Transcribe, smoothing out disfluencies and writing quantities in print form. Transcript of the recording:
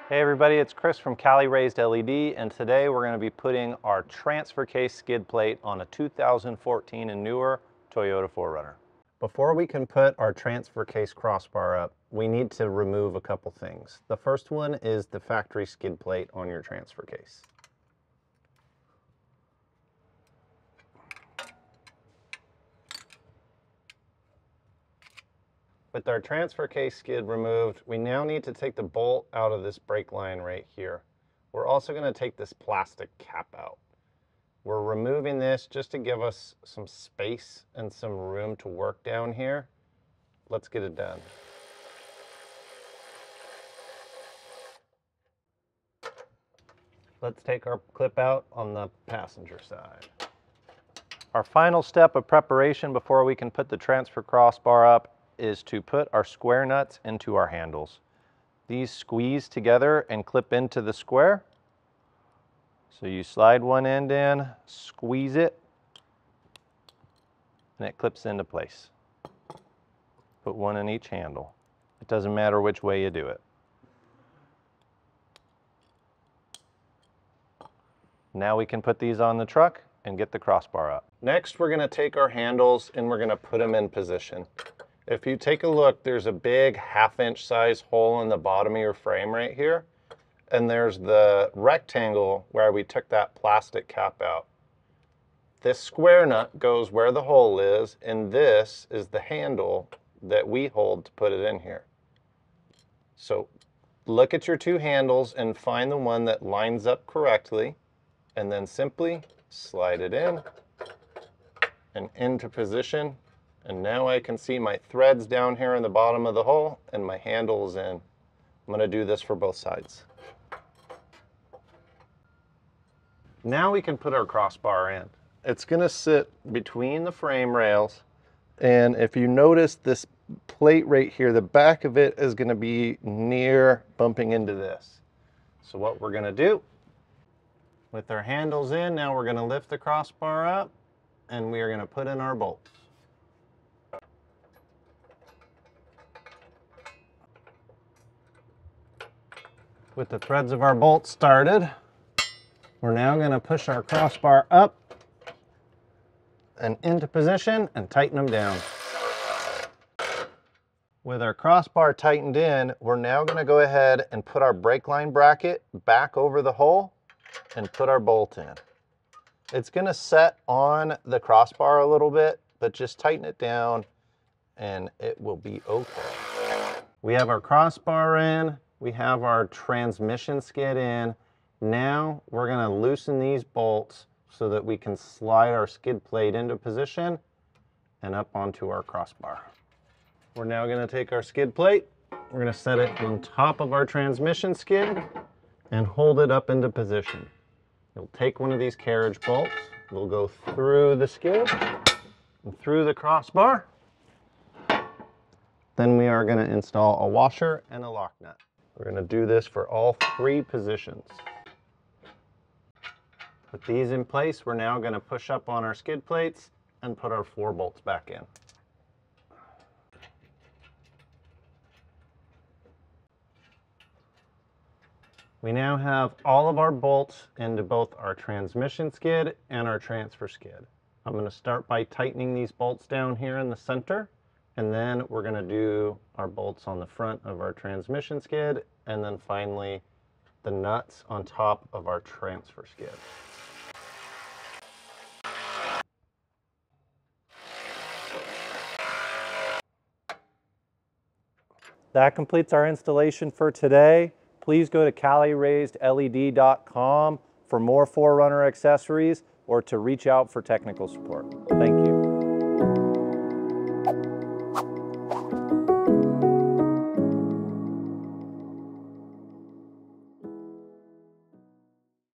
Hey everybody, it's Chris from Cali Raised LED, and today we're going to be putting our transfer case skid plate on a 2014 and newer Toyota 4Runner. Before we can put our transfer case crossbar up, we need to remove a couple things. The first one is the factory skid plate on your transfer case. With our transfer case skid removed, we now need to take the bolt out of this brake line right here. We're also going to take this plastic cap out. We're removing this just to give us some space and some room to work down here. Let's get it done. Let's take our clip out on the passenger side. Our final step of preparation before we can put the transfer crossbar up is to put our square nuts into our handles. These squeeze together and clip into the square. So you slide one end in, squeeze it, and it clips into place. Put one in each handle. It doesn't matter which way you do it. Now we can put these on the truck and get the crossbar up. Next, we're going to take our handles and we're going to put them in position. If you take a look, there's a big 1/2 inch size hole in the bottom of your frame right here. And there's the rectangle where we took that plastic cap out. This square nut goes where the hole is, and this is the handle that we hold to put it in here. So look at your two handles and find the one that lines up correctly, and then simply slide it in and into position. And now I can see my threads down here in the bottom of the hole and my handle is in. I'm going to do this for both sides. Now we can put our crossbar in. It's going to sit between the frame rails, and if you notice this plate right here, the back of it is going to be near bumping into this. So what we're going to do, with our handles in, now we're going to lift the crossbar up and we are going to put in our bolts. With the threads of our bolts started, we're now going to push our crossbar up and into position and tighten them down. With our crossbar tightened in, we're now going to go ahead and put our brake line bracket back over the hole and put our bolt in. It's going to set on the crossbar a little bit, but just tighten it down and it will be okay. We have our crossbar in. We have our transmission skid in. Now we're going to loosen these bolts so that we can slide our skid plate into position and up onto our crossbar. We're now going to take our skid plate, we're going to set it on top of our transmission skid and hold it up into position. You'll take one of these carriage bolts, we'll go through the skid and through the crossbar. Then we are going to install a washer and a lock nut. We're going to do this for all 3 positions. With these in place, we're now going to push up on our skid plates and put our 4 bolts back in. We now have all of our bolts into both our transmission skid and our transfer skid. I'm going to start by tightening these bolts down here in the center, and then we're going to do our bolts on the front of our transmission skid, and then finally the nuts on top of our transfer skid. That completes our installation for today. Please go to caliraisedled.com for more 4Runner accessories or to reach out for technical support. Thank you.